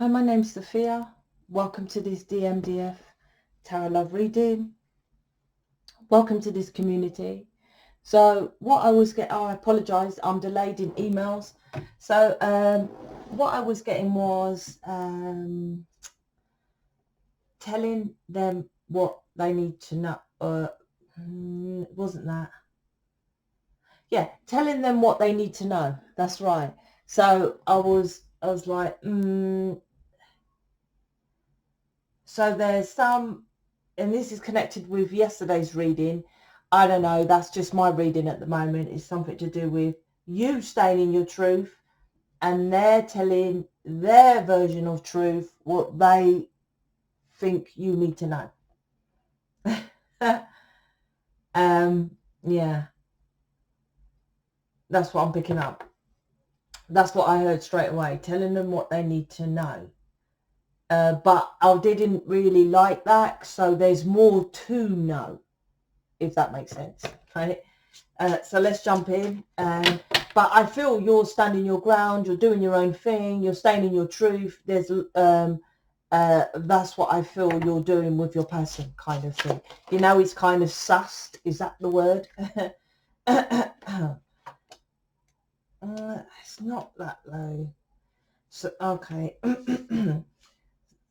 Hi, my name's Sophia. Welcome to this DMDF Tarot Love reading. Welcome to this community. So what I was getting, I apologise, I'm delayed in emails. So what I was getting was telling them what they need to know. Wasn't that? Yeah, telling them what they need to know. That's right. So I was like, So there's some, and this is connected with yesterday's reading. I don't know, that's just my reading at the moment. It's something to do with you staying in your truth and they're telling their version of truth what they think you need to know. Yeah, that's what I'm picking up. That's what I heard straight away, telling them what they need to know. But I didn't really like that, so there's more to know, if that makes sense, right? So let's jump in. But I feel you're standing your ground, you're doing your own thing, you're staying in your truth. There's that's what I feel you're doing with your person, kind of thing. You know, it's kind of sussed. Is that the word? It's not that low. So okay.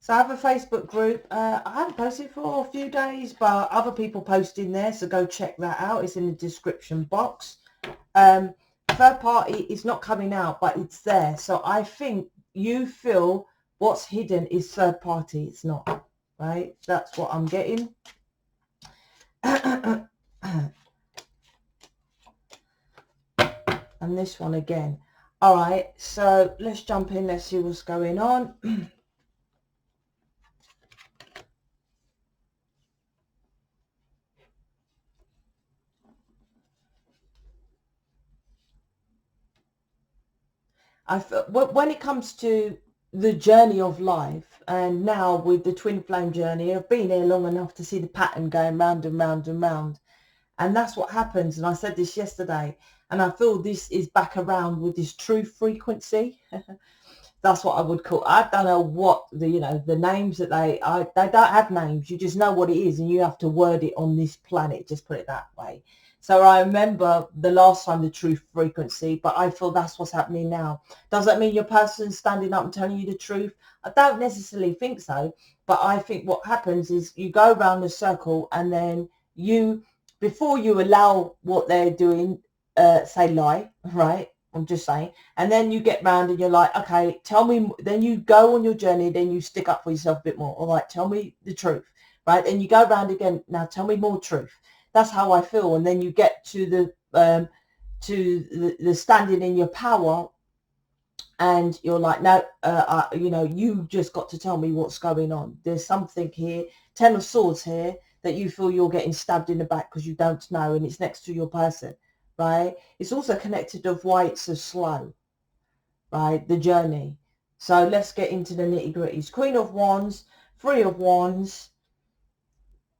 So I have a Facebook group. I haven't posted for a few days, but other people post in there, so go check that out. It's in the description box. Third party is not coming out, but it's there. So I think you feel what's hidden is third party. It's not, right? That's what I'm getting. And this one again. All right, so let's jump in. Let's see what's going on. When it comes to the journey of life, and now with the twin flame journey, I've been here long enough to see the pattern going round and round and round. And that's what happens. And I said this yesterday, and I feel this is back around with this truth frequency. That's what I would call. I don't know what the names that they don't have names. You just know what it is, and you have to word it on this planet. Just put it that way. So I remember the last time the truth frequency, but I feel that's what's happening now. Does that mean your person's standing up and telling you the truth? I don't necessarily think so, but I think what happens is you go around a circle, and then before you allow what they're doing, say lie, right? I'm just saying. And then you get round and you're like, okay, tell me. Then you go on your journey. Then you stick up for yourself a bit more. All right, tell me the truth, right? And you go round again. Now tell me more truth. That's how I feel. And then you get to the standing in your power, and you're like, no, you just got to tell me what's going on. There's something here, 10 of swords here, that you feel you're getting stabbed in the back because you don't know, and it's next to your person, right? It's also connected of why it's so slow, right? The journey. So let's get into the nitty gritties. Queen of Wands, Three of Wands,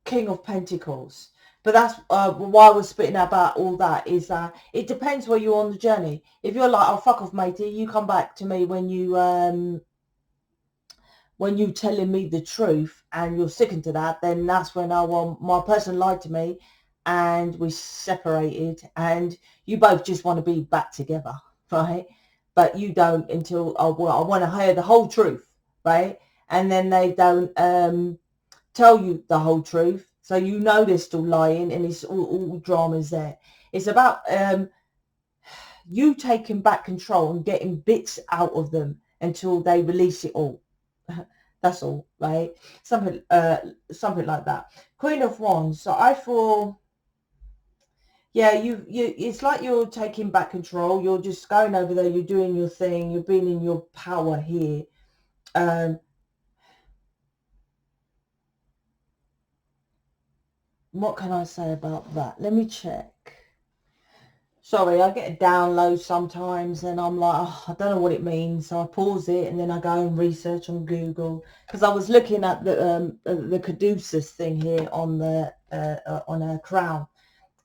King of Pentacles. But that's why I was spitting about all that, is that it depends where you're on the journey. If you're like, oh, fuck off, matey, you come back to me when you telling me the truth and you're sticking to that, then that's when my person lied to me and we separated, and you both just want to be back together, right? But you don't until, I want to hear the whole truth, right? And then they don't tell you the whole truth. So they're still lying, and it's all dramas there. It's about you taking back control and getting bits out of them until they release it all. That's all, right? Something like that. Queen of Wands. So I feel, yeah, you it's like you're taking back control. You're just going over there. You're doing your thing. You're being in your power here. What can I say about that? Let me check. Sorry, I get a download sometimes and I'm like, oh, I don't know what it means. So I pause it and then I go and research on Google, because I was looking at the caduceus thing here on her crown,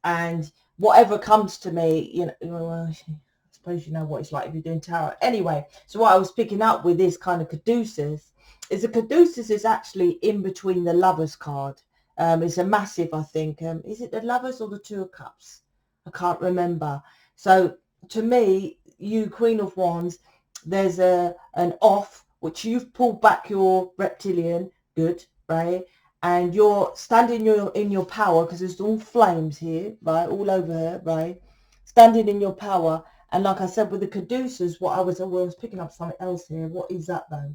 and whatever comes to me, it's suppose you know what it's like if you're doing tarot. Anyway, so what I was picking up with this kind of caduceus is the caduceus is actually in between the Lovers card. It's a massive, I think. Is it the Lovers or the Two of Cups? I can't remember. So to me, you Queen of Wands, there's an off, which you've pulled back your reptilian, good, right? And you're standing in your power, because there's all flames here, right, all over her, right? Standing in your power. And like I said, with the caduceus, what I was picking up something else here. What is that though?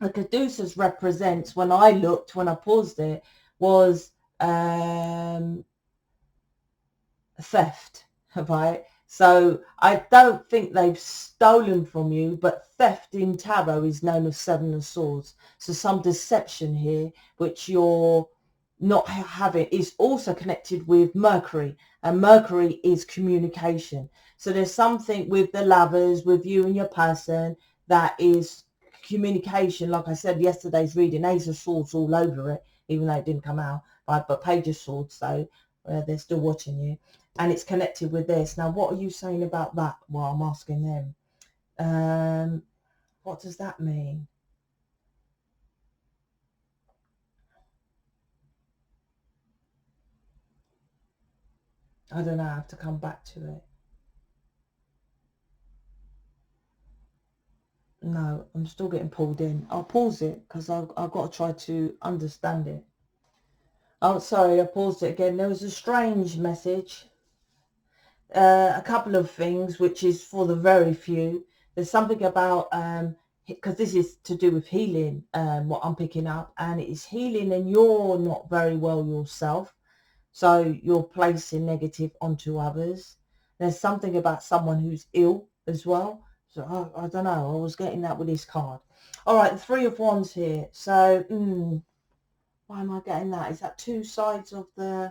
The caduceus represents, when I paused it, was theft, right? So I don't think they've stolen from you, but theft in tarot is known as Seven of Swords. So some deception here, which you're not having, is also connected with Mercury, and Mercury is communication. So there's something with the Lovers, with you and your person, that is communication. Like I said, yesterday's reading, Ace of Swords all over it, even though it didn't come out, right? But Page of Swords, so they're still watching you. And it's connected with this. Now, what are you saying about that? Well, I'm asking them. What does that mean? I don't know. I have to come back to it. No, I'm still getting pulled in. I'll pause it because I've got to try to understand it. Oh, sorry, I paused it again. There was a strange message. A couple of things, which is for the very few. There's something about, because this is to do with healing, what I'm picking up, and it is healing and you're not very well yourself. So you're placing negative onto others. There's something about someone who's ill as well. So I don't know. I was getting that with this card. All right, the Three of Wands here. So why am I getting that? Is that two sides of the...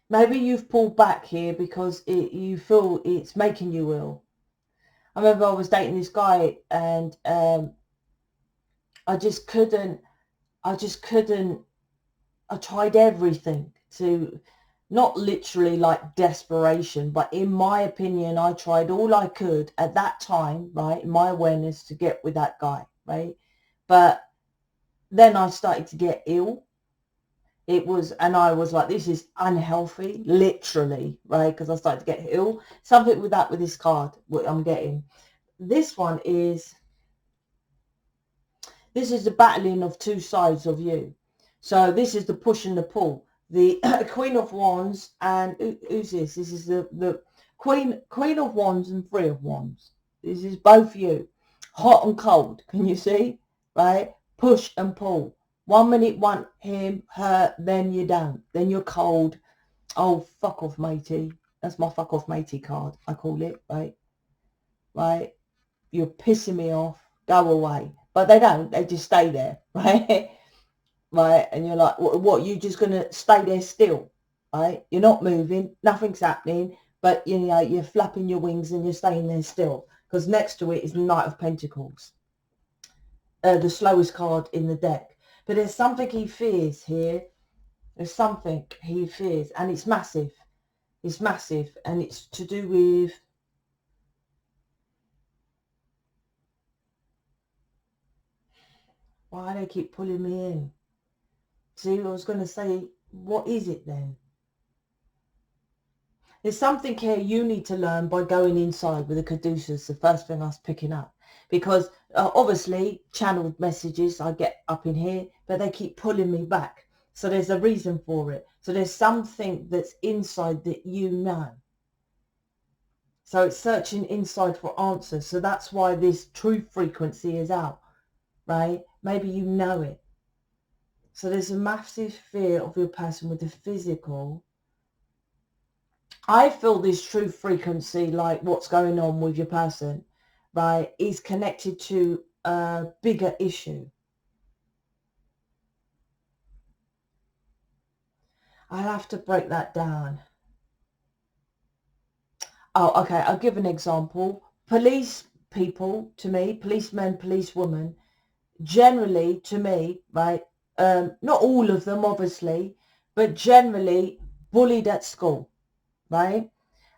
Maybe you've pulled back here because you feel it's making you ill. I remember I was dating this guy and I just couldn't. I tried everything to, not literally like desperation, but in my opinion, I tried all I could at that time, right, in my awareness, to get with that guy, right? But then I started to get ill. And I was like, this is unhealthy, literally, right? Because I started to get ill. Something with that, with this card, what I'm getting. This one is, this is the battling of two sides of you. So this is the push and the pull. The Queen of Wands and, who's this? This is the Queen of Wands and Three of Wands. This is both you. Hot and cold, can you see? Right? Push and pull. 1 minute want him, her, then you don't. Then you're cold. Oh, fuck off, matey. That's my fuck off, matey card, I call it, right? Right? You're pissing me off. Go away. But they don't. They just stay there, right? Right? And you're like, what? You just going to stay there still, right? You're not moving. Nothing's happening. But, you know, you're flapping your wings and you're staying there still. Because next to it is Knight of Pentacles. The slowest card in the deck. But there's something he fears here. There's something he fears, and it's massive. It's massive, and it's to do with... Why do they keep pulling me in? See, I was going to say, what is it then? There's something here you need to learn by going inside with the caduceus, the first thing I was picking up. Because obviously, channeled messages I get up in here, but they keep pulling me back. So there's a reason for it. So there's something that's inside that you know. So it's searching inside for answers. So that's why this truth frequency is out, right? Maybe you know it. So there's a massive fear of your person with the physical. I feel this truth frequency, like what's going on with your person, right, is connected to a bigger issue. I'll have to break that down. Oh, okay, I'll give an example. Police people, to me, policemen, policewomen, generally, to me, right, not all of them, obviously, but generally bullied at school, right?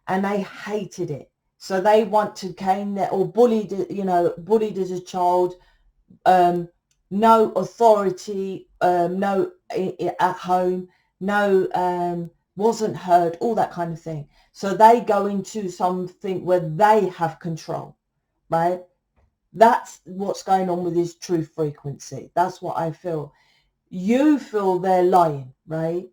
And they hated it. So they want to gain that, or bullied, you know, bullied as a child, no authority, no at home, no, wasn't heard, all that kind of thing. So they go into something where they have control, right? That's what's going on with this truth frequency. That's what I feel. You feel they're lying, right?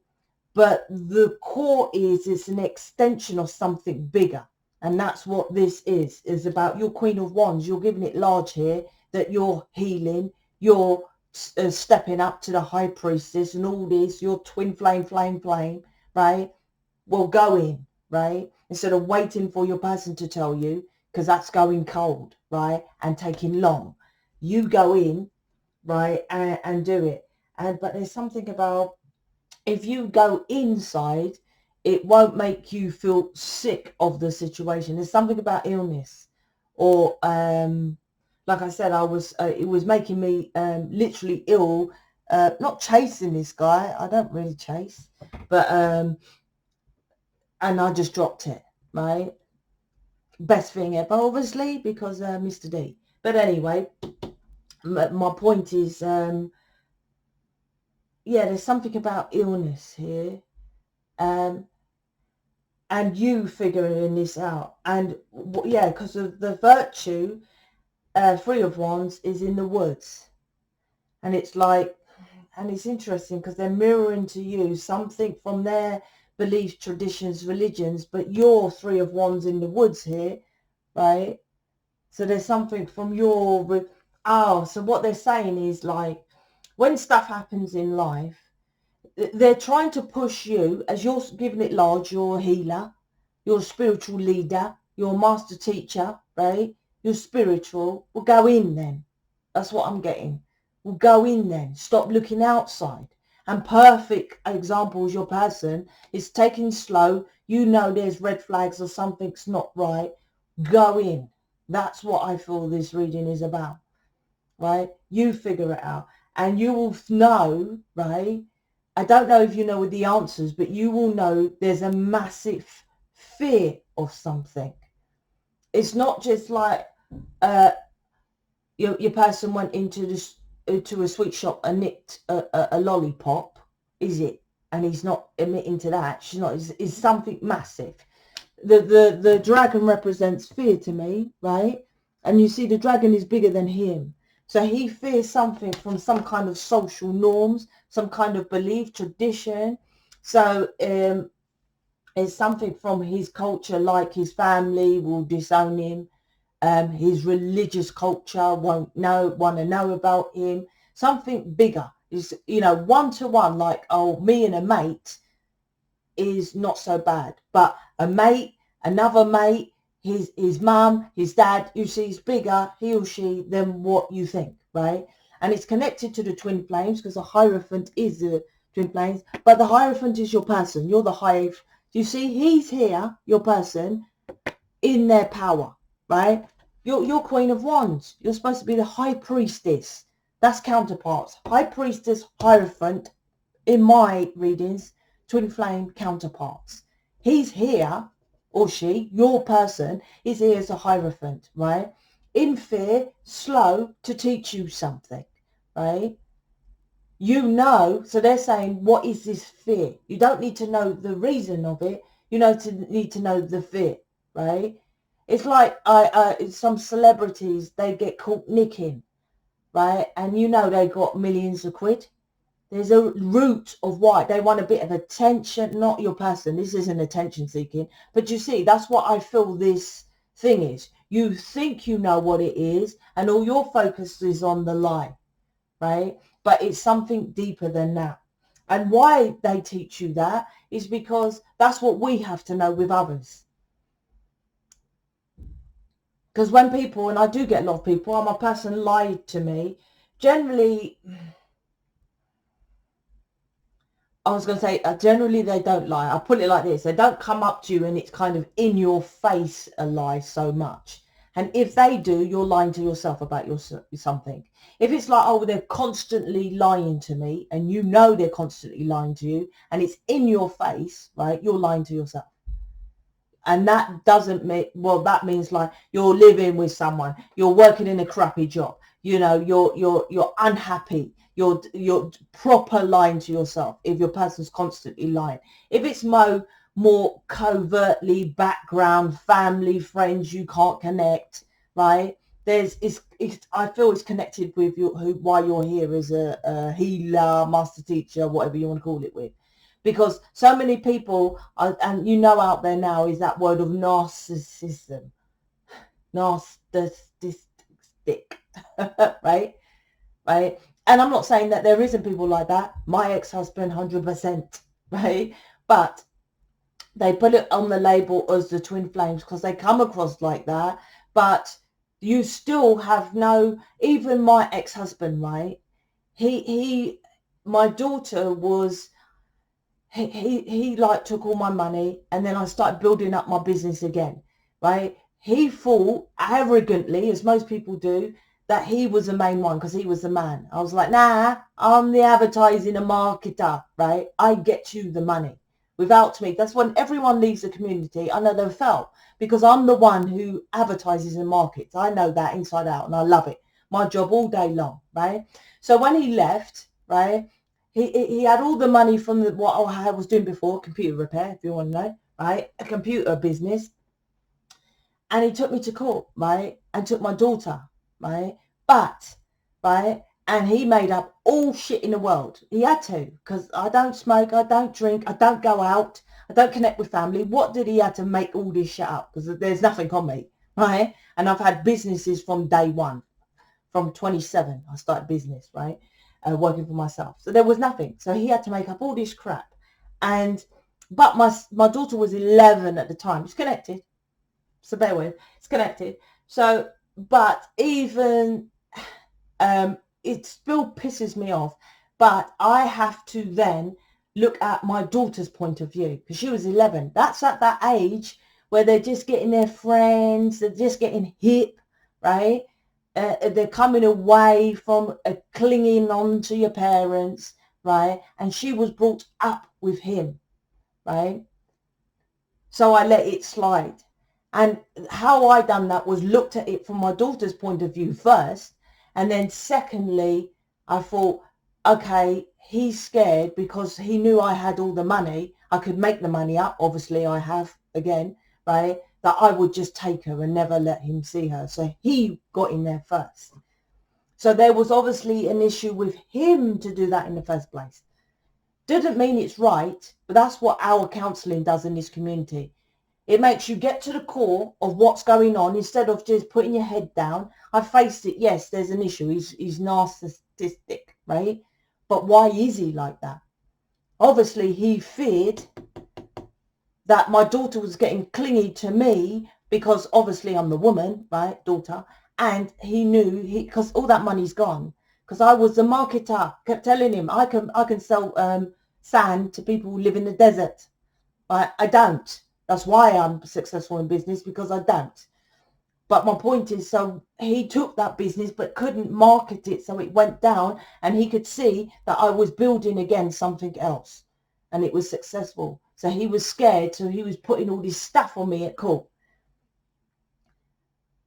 But the core is it's an extension of something bigger. And that's what this is about. Your Queen of Wands, you're giving it large here, that you're healing, you're stepping up to the High Priestess and all this, your twin flame, right? Well, go in, right? Instead of waiting for your person to tell you, because that's going cold, right? And taking long. You go in, right, and do it. But there's something about, if you go inside, it won't make you feel sick of the situation. There's something about illness, or like I said, it was making me literally ill. Not chasing this guy. I don't really chase, but and I just dropped it, right? Best thing ever, obviously, because Mr. D. But anyway, my point is, yeah, there's something about illness here. And you figuring this out. And yeah, because of the virtue, Three of Wands is in the woods. And it's like, and it's interesting because they're mirroring to you something from their beliefs, traditions, religions, but you're Three of Wands in the woods here, right? So there's something from your, so what they're saying is, like, when stuff happens in life, they're trying to push you, as you're giving it large, you're a healer, you're a spiritual leader, you're a master teacher, right? You're spiritual. Well, go in then. That's what I'm getting. Well, go in then. Stop looking outside. And perfect example is your person is taking slow. You know there's red flags or something's not right. Go in. That's what I feel this reading is about, right? You figure it out. And you will know, right? I don't know if you know the answers, but you will know there's a massive fear of something. It's not just like your person went into a sweet shop and nicked a lollipop, is it? And he's not admitting to that. She's not. It's something massive. The dragon represents fear to me, right? And you see the dragon is bigger than him. So he fears something from some kind of social norms, some kind of belief, tradition. So it's something from his culture, like his family will disown him. His religious culture won't want to know about him. Something bigger is, one-to-one, like, oh, me and a mate is not so bad. But a mate, another mate, his mum, his dad, you see, is bigger, he or she, than what you think, right? And it's connected to the twin flames because the Hierophant is the twin flames, but the Hierophant is your person. You're the Hive. You see, he's here, your person, in their power, right? You're Queen of Wands. You're supposed to be the High Priestess. That's counterparts. High Priestess, Hierophant, in my readings, twin flame counterparts. He's here, or she, your person, is here as a Hierophant, right? In fear, slow to teach you something, right? So they're saying, what is this fear? You don't need to know the reason of it. You need to know the fear, right? It's like some celebrities, they get caught nicking, right? And they got millions of quid. There's a root of why. They want a bit of attention, not your person. This isn't attention seeking. But you see, that's what I feel this thing is. You think you know what it is, and all your focus is on the lie, right? But it's something deeper than that. And why they teach you that is because that's what we have to know with others. Because when people, and I do get a lot of people, my person lied to me, generally, I was going to say, generally they don't lie. I'll put it like this. They don't come up to you and it's kind of in your face a lie so much. And if they do, you're lying to yourself about something. If it's like, oh, they're constantly lying to me, and you know they're constantly lying to you, and it's in your face, right? You're lying to yourself. And that doesn't mean, well, that means like you're living with someone, you're working in a crappy job, you know, you're unhappy, you're proper lying to yourself if your person's constantly lying. If it's more covertly background, family, friends, you can't connect, right? I feel it's connected with why you're here as a healer, master teacher, whatever you want to call it with. Because so many people are, and you know out there now, is that word of narcissism, narcissistic, right? And I'm not saying that there isn't people like that. My ex-husband, 100%, right? But they put it on the label as the twin flames because they come across like that. But you still have even my ex-husband, right? My daughter was, he like took all my money, and then I started building up my business again, right? He thought arrogantly, as most people do, that he was the main one because he was the man. I was like, nah, I'm the advertising and marketer, right? I get you the money. Without me, that's when everyone leaves the community. I know they felt, because I'm the one who advertises and markets. I know that inside out, and I love it. My job all day long, right? So when he left, right, he had all the money from what I was doing before, computer repair, if you want to know, right? A computer business. And he took me to court, right? And took my daughter, right? Right? And he made up all shit in the world. He had to, because I don't smoke, I don't drink, I don't go out, I don't connect with family. What did he have to make all this shit up? Because there's nothing on me, right? And I've had businesses from day one. From 27, I started business, right? Working for myself. So there was nothing. So he had to make up all this crap. But my daughter was 11 at the time. It's connected. So bear with, it's connected. So, but even, it still pisses me off. But I have to then look at my daughter's point of view, because she was 11. That's at that age where they're just getting their friends, they're just getting hip, right? They're coming away from clinging on to your parents, right? And she was brought up with him, right? So I let it slide. And how I done that was looked at it from my daughter's point of view first. And then secondly, I thought, okay, he's scared because he knew I had all the money. I could make the money up. Obviously, I have again, right? That I would just take her and never let him see her. So he got in there first. So there was obviously an issue with him to do that in the first place. Didn't mean it's right, but that's what our counselling does in this community. It makes you get to the core of what's going on instead of just putting your head down. I faced it. Yes, there's an issue. He's narcissistic, right? But why is he like that? Obviously, he feared that my daughter was getting clingy to me because obviously I'm the woman, right, daughter. And he knew, because all that money's gone. Because I was the marketer, kept telling him I can sell sand to people who live in the desert. Right? I don't. That's why I'm successful in business, because I don't. But my point is, so he took that business but couldn't market it, so it went down, and he could see that I was building again something else, and it was successful. So he was scared, so he was putting all this stuff on me at court,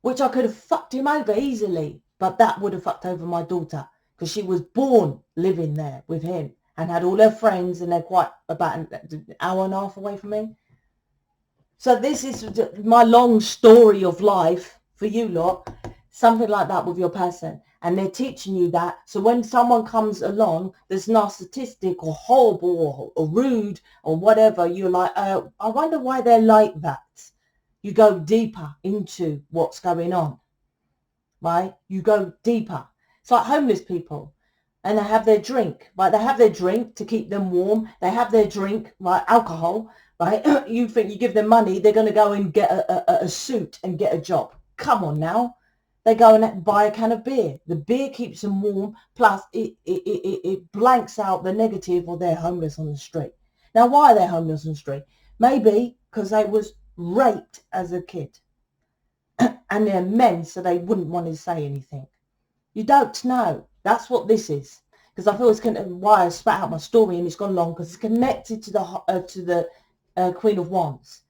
which I could have fucked him over easily, but that would have fucked over my daughter, because she was born living there with him and had all her friends, and they're quite about an hour and a half away from me. So this is my long story of life for you lot, something like that with your person. And they're teaching you that. So when someone comes along that's narcissistic or horrible or rude or whatever, you're like, I wonder why they're like that. You go deeper into what's going on, right? You go deeper. It's like homeless people. And they have their drink, right? They have their drink to keep them warm. They have their drink, right? Alcohol. Right? You think you give them money, they're going to go and get a suit and get a job. Come on now. They go and buy a can of beer. The beer keeps them warm, plus it blanks out the negative, or they're homeless on the street. Now, why are they homeless on the street? Maybe because they was raped as a kid. and they're men, so they wouldn't want to say anything. You don't know. That's what this is. Because I feel it's why I spat out my story and it's gone long, because it's connected to the Queen of Wands.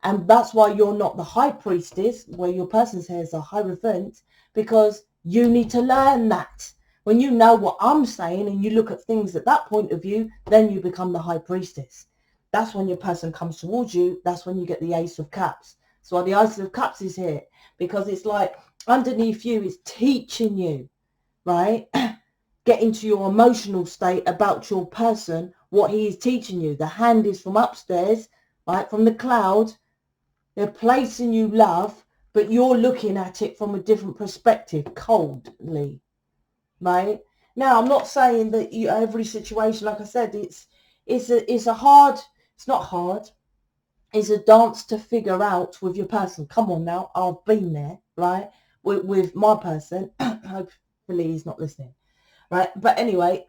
And that's why you're not the High Priestess, where your person's here is a Hierophant, because you need to learn that. When you know what I'm saying and you look at things at that point of view, then you become the High Priestess. That's when your person comes towards you. That's when you get the Ace of Cups. So the Ace of Cups is here, because it's like underneath you is teaching you, right? Get into your emotional state about your person, what he is teaching you. The hand is from upstairs, right, from the cloud. They're placing you love, but you're looking at it from a different perspective, coldly, right? Now, I'm not saying that every situation, like I said, it's not hard. It's a dance to figure out with your person. Come on now, I've been there, right? With my person. Hopefully he's not listening. Right, but anyway,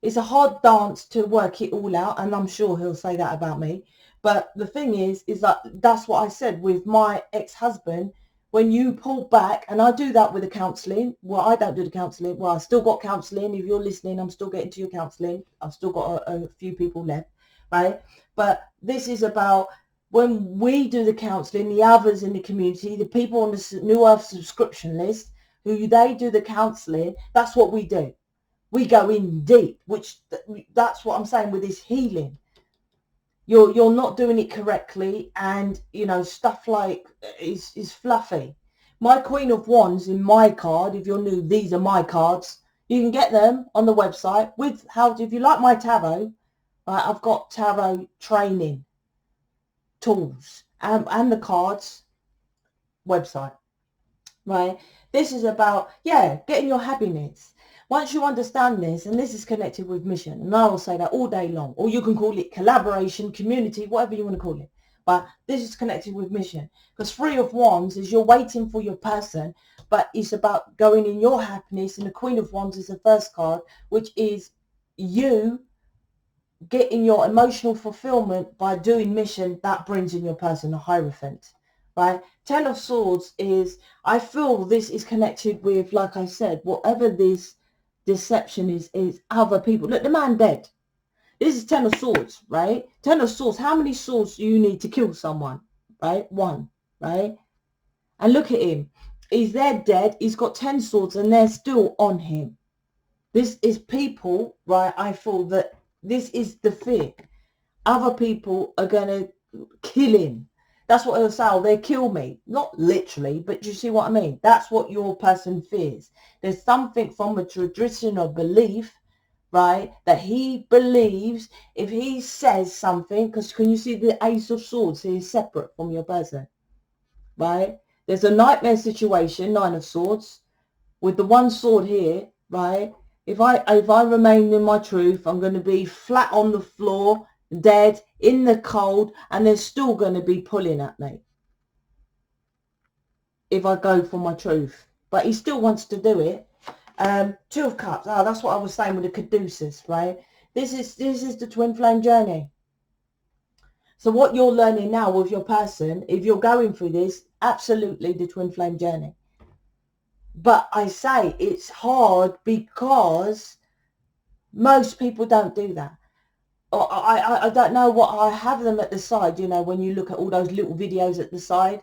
it's a hard dance to work it all out, and I'm sure he'll say that about me. But the thing is that that's what I said with my ex-husband. When you pull back, and I do that with the counselling. Well, I don't do the counselling. Well, I still got counselling. If you're listening, I'm still getting to your counselling. I've still got a few people left, right? But this is about when we do the counselling, the others in the community, the people on the New Earth subscription list, who they do the counselling, that's what we do. We go in deep, that's what I'm saying with this healing. You're not doing it correctly, and stuff like is fluffy. My Queen of Wands in my card, if you're new, these are my cards. You can get them on the website if you like my tarot, right, I've got tarot training tools and the cards website, right? This is about getting your happiness. Once you understand this, and this is connected with mission, and I will say that all day long, or you can call it collaboration, community, whatever you want to call it, but this is connected with mission, because Three of Wands is you're waiting for your person, but it's about going in your happiness, and the Queen of Wands is the first card, which is you getting your emotional fulfillment by doing mission. That brings in your person a Hierophant, right? Ten of Swords is, I feel this is connected with, like I said, whatever this deception is other people. Look, the man dead. This is Ten of Swords, right? Ten of Swords. How many swords do you need to kill someone, right? One, right? And look at him. He's there dead. He's got 10 swords and they're still on him. This is people, right? I feel that this is the fear. Other people are going to kill him. That's what he'll say. Oh, they kill me. Not literally, but you see what I mean? That's what your person fears. There's something from a tradition or belief, right, that he believes if he says something, because can you see the Ace of Swords is separate from your person, right? There's a nightmare situation, Nine of Swords, with the one sword here, right? If I remain in my truth, I'm going to be flat on the floor, dead, in the cold, and they're still going to be pulling at me if I go for my truth. But he still wants to do it. Two of Cups. Oh, that's what I was saying with the Caduceus, right? This is the twin flame journey. So what you're learning now with your person, if you're going through this, absolutely the twin flame journey. But I say it's hard because most people don't do that. I don't know what, I have them at the side, when you look at all those little videos at the side,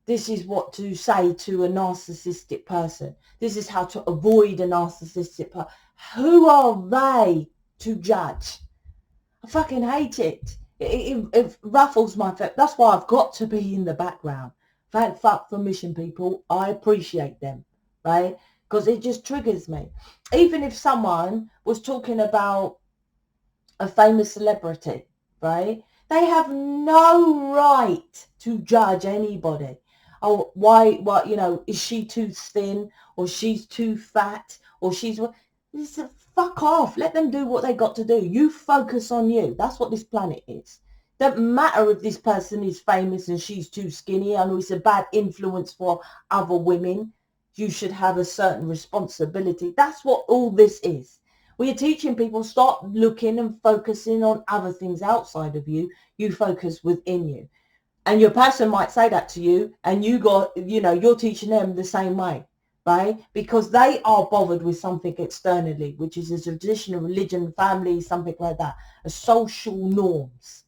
this is what to say to a narcissistic person. This is how to avoid a narcissistic person. Who are they to judge? I fucking hate it. It ruffles my feathers. That's why I've got to be in the background. Thank fuck for mission people. I appreciate them, right? Because it just triggers me. Even if someone was talking about a famous celebrity, right? They have no right to judge anybody. Oh, why, is she too thin, or she's too fat, or she's... Fuck off. Let them do what they got to do. You focus on you. That's what this planet is. Doesn't matter if this person is famous and she's too skinny. I know it's a bad influence for other women. You should have a certain responsibility. That's what all this is. We are teaching people, stop looking and focusing on other things outside of you. You focus within you. And your person might say that to you, and you're teaching them the same way, right? Because they are bothered with something externally, which is a tradition, a religion, family, something like that, a social norms,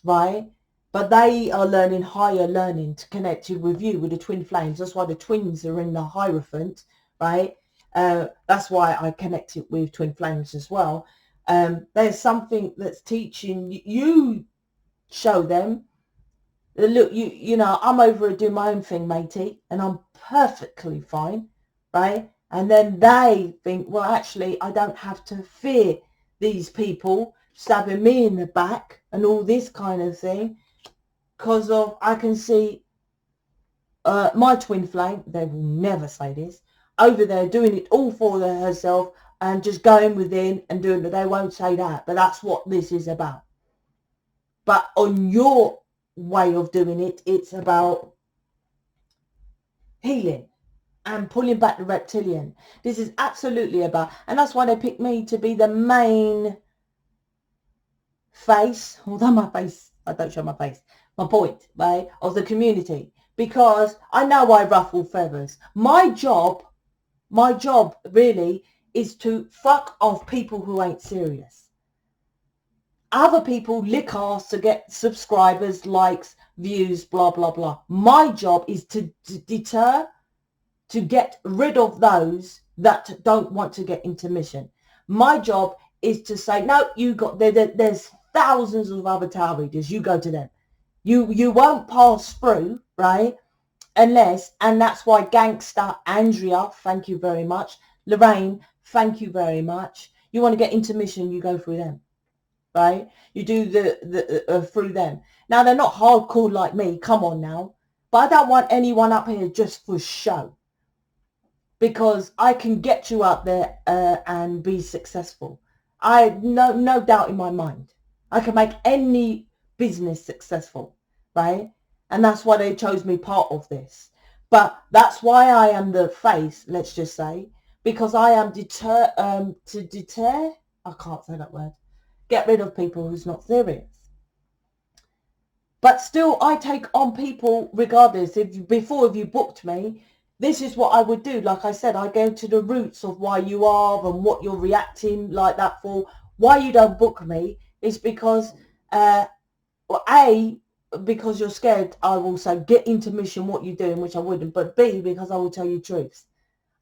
right? But they are learning higher learning to connect with you, with the twin flames. That's why the twins are in the Hierophant, right? That's why I connect it with twin flames as well. There's something that's teaching you, show them, look, I'm over here doing my own thing, matey, and I'm perfectly fine, right? And then they think, well, actually, I don't have to fear these people stabbing me in the back and all this kind of thing, because of, I can see my twin flame, they will never say this, over there doing it all for herself and just going within and doing it. They won't say that, but that's what this is about. But on your way of doing it, it's about healing and pulling back the reptilian. This is absolutely about, and that's why they picked me to be the main face, although I don't show my face, my point, right, of the community, because I know I ruffle feathers. My job really is to fuck off people who ain't serious. Other people lick ass to get subscribers, likes, views, blah, blah, blah. My job is to deter, to get rid of those that don't want to get intermission. My job is to say, no, there's thousands of other tarot readers. You go to them. You won't pass through, right? Unless, and that's why Gangster, Andrea, thank you very much. Lorraine, thank you very much. You want to get intermission, you go through them. Right? You do the through them. Now, they're not hardcore like me. Come on now. But I don't want anyone up here just for show. Because I can get you out there and be successful. I no doubt in my mind. I can make any business successful. Right? And that's why they chose me part of this. But that's why I am the face, let's just say. Because I am to deter, I can't say that word. Get rid of people who's not serious. But still, I take on people regardless. If you booked me, this is what I would do. Like I said, I go to the roots of why you are and what you're reacting like that for. Why you don't book me is because, because you're scared I will say, get intermission, what you're doing, which I wouldn't. But B, because I will tell you truths.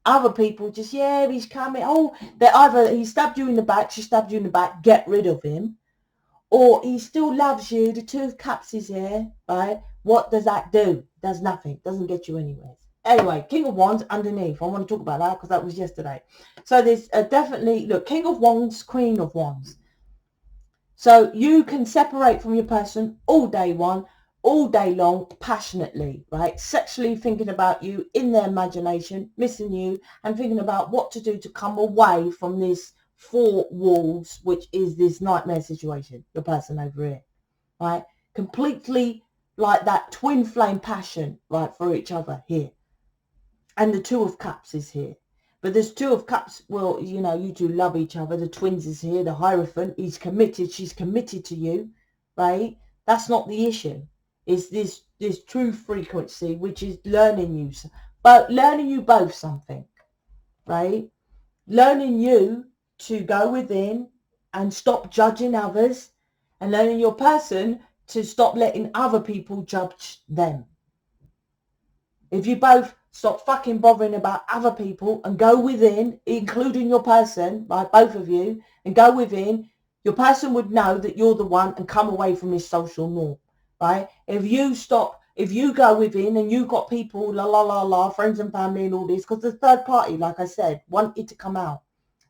Other people just, yeah, he's coming. Oh, they're either he stabbed you in the back, she stabbed you in the back, get rid of him. Or he still loves you, the Two of Cups is here, right? What does that do? Does nothing. Doesn't get you anywhere. Anyway, King of Wands underneath. I want to talk about that because that was yesterday. So there's definitely, look, King of Wands, Queen of Wands. So you can separate from your person all day long, passionately, right? Sexually thinking about you in their imagination, missing you, and thinking about what to do to come away from this four walls, which is this nightmare situation, your person over here, right? Completely like that twin flame passion, right, for each other here. And the Two of Cups is here. But this Two of Cups, well, you two love each other. The twins is here. The Hierophant, he's committed. She's committed to you, right? That's not the issue. It's this true frequency, which is learning you both something, right? Learning you to go within and stop judging others, and learning your person to stop letting other people judge them. If you both stop fucking bothering about other people and go within, including your person, right, both of you, and go within, your person would know that you're the one and come away from this social norm, right? If you go within and you've got people, friends and family and all this, because the third party, like I said, wanted to come out.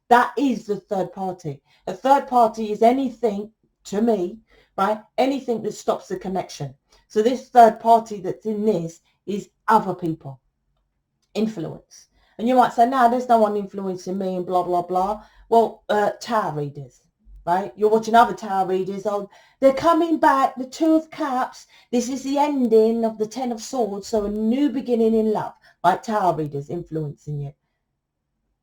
That is the third party. A third party is anything, to me, right, anything that stops the connection. So this third party that's in this is other people. Influence. And you might say, no, there's no one influencing me and blah, blah, blah. Well, tarot readers, right? You're watching other tarot readers. Oh, they're coming back, the Two of Cups. This is the ending of the Ten of Swords, so a new beginning in love. Like tarot readers influencing you.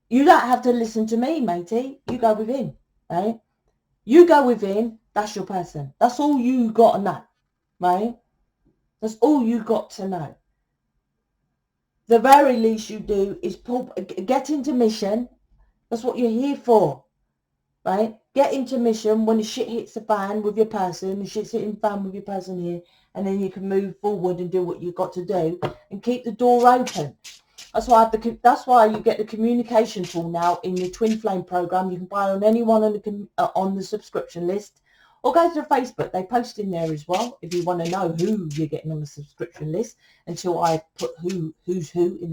You don't have to listen to me, matey. You go within, right? You go within, that's your person. That's all you got on that, right? That's all you got to know. The very least you do is get into mission. That's what you're here for, right? Get into mission when the shit hits the fan with your person, the shit's hitting the fan with your person here, and then you can move forward and do what you've got to do and keep the door open. That's why you get the communication tool now in the Twin Flame program. You can buy on anyone on the subscription list, or go to Facebook. They post in there as well if you want to know who you're getting on the subscription list. Until I put who's who in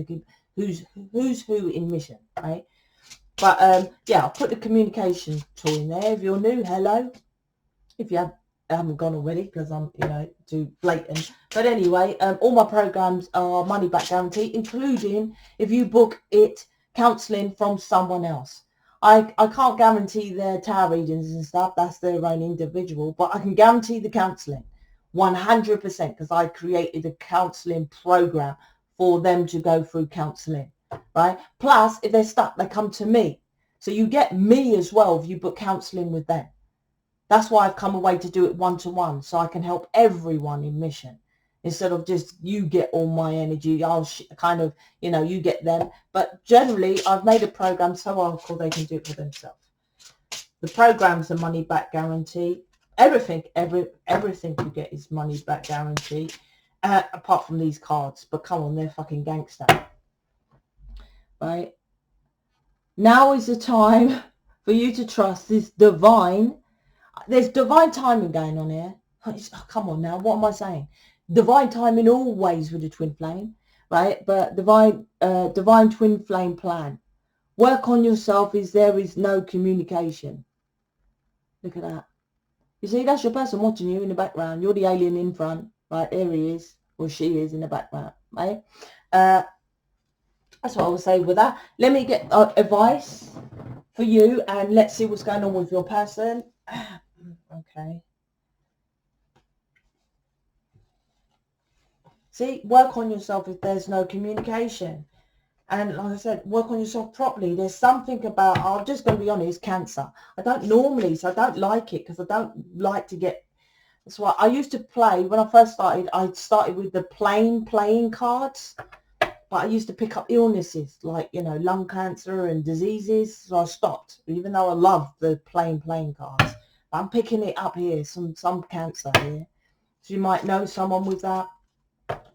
mission, right? But yeah, I'll put the communication tool in there. If you're new, hello. If you haven't gone already, because I'm too blatant. But anyway, all my programs are money back guarantee, including if you book it counselling from someone else. I can't guarantee their tarot readings and stuff. That's their own individual, but I can guarantee the counselling 100%, because I created a counselling program for them to go through counselling, right? Plus, if they're stuck, they come to me. So you get me as well if you book counselling with them. That's why I've come away to do it one-to-one, so I can help everyone in mission. Instead of just you get all my energy, I'll kind of, you get them. But generally, I've made a program so hardcore they can do it for themselves. The program's a money back guarantee. Everything you get is money back guarantee, apart from these cards. But come on, they're fucking gangster, right? Now is the time for you to trust this divine. There's divine timing going on here. Oh, come on now, what am I saying? Divine timing always with the twin flame, right? But divine twin flame plan. Work on yourself there is no communication. Look at that. You see, that's your person watching you in the background. You're the alien in front, right? There he is, or she is in the background, right? That's what I would say with that. Let me get advice for you, and let's see what's going on with your person. Okay. See, work on yourself if there's no communication. And like I said, work on yourself properly. There's something about, I'm just going to be honest, Cancer. I don't normally, so I don't like it, because I don't like to get, that's why I used to play, when I first started, I started with the plain playing cards. But I used to pick up illnesses like, lung cancer and diseases. So I stopped, even though I love the plain playing cards. I'm picking it up here, some cancer here. So you might know someone with that.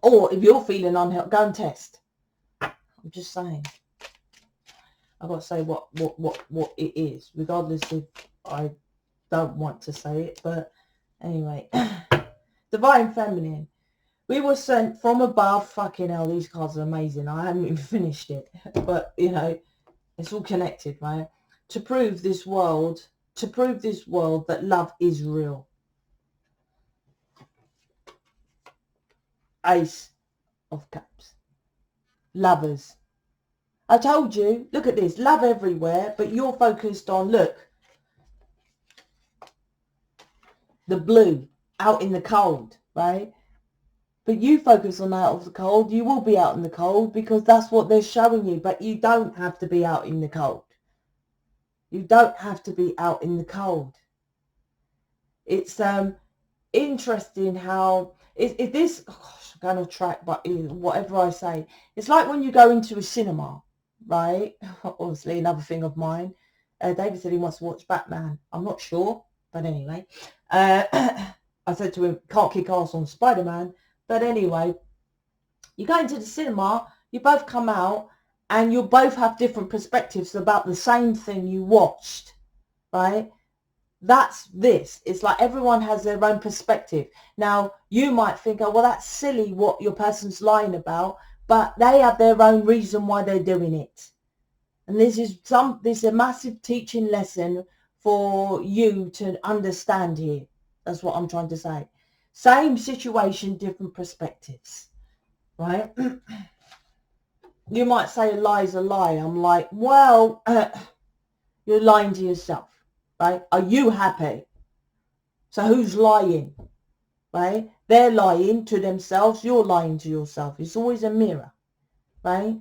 Or if you're feeling unhealthy, go and test. I'm just saying. I've got to say what it is, regardless if I don't want to say it. But anyway, Divine Feminine. We were sent from above. Fucking hell, these cards are amazing. I haven't even finished it. But, it's all connected, right? To prove this world that love is real. Ace of Cups. Lovers. I told you, look at this, love everywhere, but you're focused on, look, the blue, out in the cold, right? But you focus on out of the cold, you will be out in the cold, because that's what they're showing you, but you don't have to be out in the cold. You don't have to be out in the cold. It's interesting how, if this, oh gosh, I'm going off track, but whatever I say, it's like when you go into a cinema, right? Obviously, another thing of mine. David said he wants to watch Batman. I'm not sure, but anyway. I said to him, can't kick ass on Spider-Man. But anyway, you go into the cinema, you both come out, and you both have different perspectives about the same thing you watched, right? That's this. It's like everyone has their own perspective. Now, you might think, oh, well, that's silly what your person's lying about, but they have their own reason why they're doing it. And this is a massive teaching lesson for you to understand here. That's what I'm trying to say. Same situation, different perspectives, right? You might say a lie is a lie. I'm like, well, you're lying to yourself, right? Are you happy? So who's lying, right? They're lying to themselves. You're lying to yourself. It's always a mirror, right?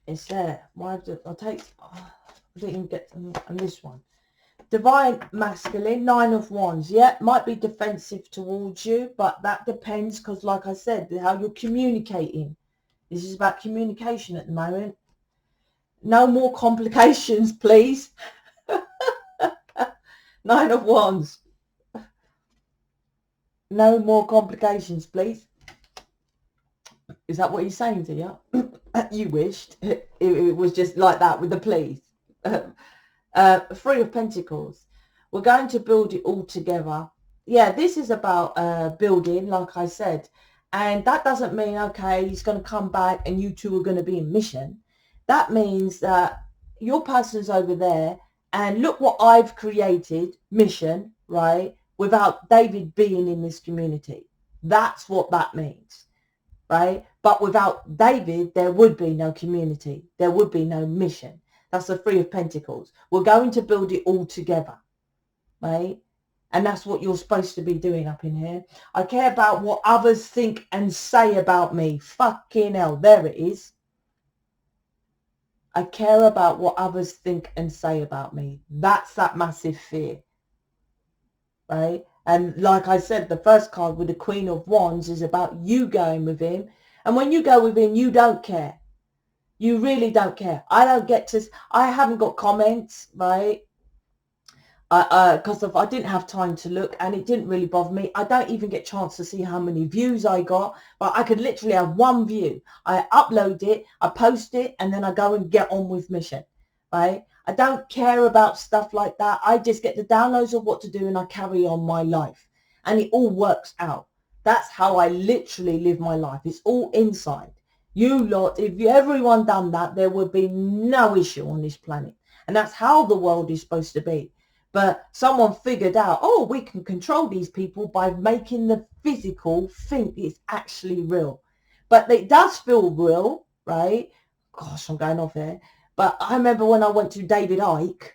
It's there. Why did I take? I didn't even get on this one. Divine masculine, 9 of wands. Yeah, might be defensive towards you, but that depends because, like I said, how you're communicating. This is about communication at the moment. No more complications, please. 9 of wands. No more complications, please. Is that what he's saying to you? You wished it was just like that with the please. 3 of Pentacles. We're going to build it all together. Yeah, this is about building, like I said. And that doesn't mean, okay, he's going to come back and you two are going to be in mission. That means that your person's over there and look what I've created, mission, right, without David being in this community. That's what that means, right? But without David, there would be no community. There would be no mission. That's the 3 of Pentacles. We're going to build it all together, right? And that's what you're supposed to be doing up in here. I care about what others think and say about me. Fucking hell, there it is. I care about what others think and say about me. That's that massive fear, right? And like I said, the first card with the Queen of Wands is about you going with him. And when you go with him, you don't care. You really don't care. I don't get to, I haven't got comments, right? Because I didn't have time to look and it didn't really bother me. I don't even get a chance to see how many views I got, but I could literally have one view. I upload it, I post it, and then I go and get on with mission, right? I don't care about stuff like that. I just get the downloads of what to do and I carry on my life and it all works out. That's how I literally live my life. It's all inside. You lot, if everyone done that, there would be no issue on this planet. And that's how the world is supposed to be. But someone figured out, oh, we can control these people by making the physical think it's actually real. But it does feel real, right? Gosh, I'm going off here. But I remember when I went to David Icke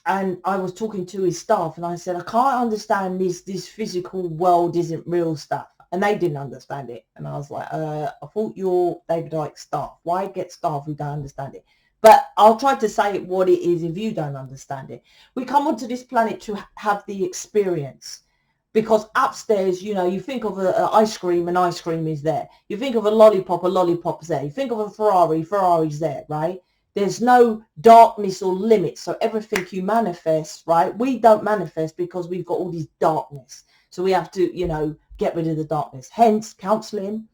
and I was talking to his staff and I said, I can't understand this physical world isn't real stuff. And they didn't understand it. And I was like, I thought you're David Icke's staff. Why get staff who don't understand it? But I'll try to say it what it is if you don't understand it. We come onto this planet to have the experience. Because upstairs, you know, you think of an ice cream, and ice cream is there. You think of a lollipop's there. You think of a Ferrari's there, right? There's no darkness or limits. So everything you manifest, right? We don't manifest because we've got all this darkness. So we have to, you know, get rid of the darkness. Hence, counseling,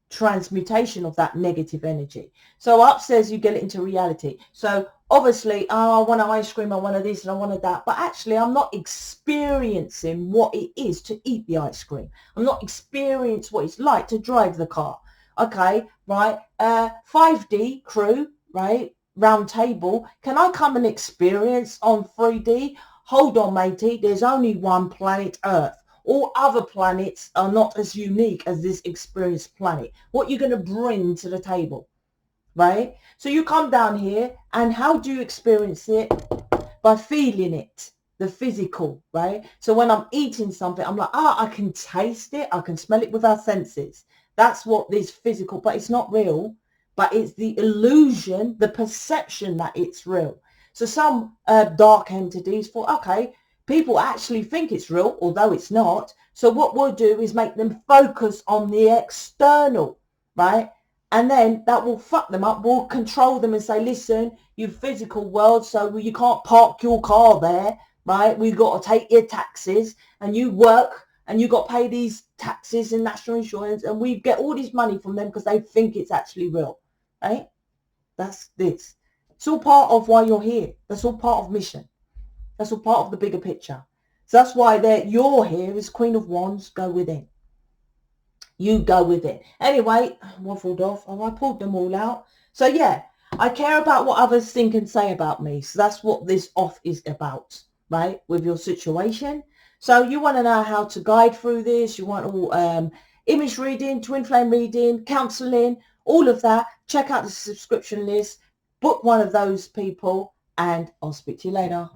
transmutation of that negative energy. So upstairs, you get it into reality. So obviously, oh, I want an ice cream, I wanted this and I wanted that. But actually, I'm not experiencing what it is to eat the ice cream. I'm not experiencing what it's like to drive the car. Okay, right. 5D crew, right? Round table. Can I come and experience on 3D? Hold on, matey. There's only one planet Earth. All other planets are not as unique as this experienced planet. What you're going to bring to the table, right? So you come down here and how do you experience it? By feeling it, the physical, right? So when I'm eating something, I'm like, I can taste it. I can smell it with our senses. That's what this physical, but it's not real, but it's the illusion, the perception that it's real. So some dark entities thought, okay, people actually think it's real, although it's not. So what we'll do is make them focus on the external, right? And then that will fuck them up. We'll control them and say, listen, you physical world, so you can't park your car there, right? We've got to take your taxes and you work and you got to pay these taxes and national insurance. And we get all this money from them because they think it's actually real, right? That's this. It's all part of why you're here. That's all part of mission. That's all part of the bigger picture. So that's why you're here as Queen of Wands. Go with it. You go with it. Anyway, waffled off. Oh, I pulled them all out. So yeah, I care about what others think and say about me. So that's what this off is about, right? With your situation. So you want to know how to guide through this. You want all image reading, twin flame reading, counseling, all of that. Check out the subscription list. Book one of those people and I'll speak to you later.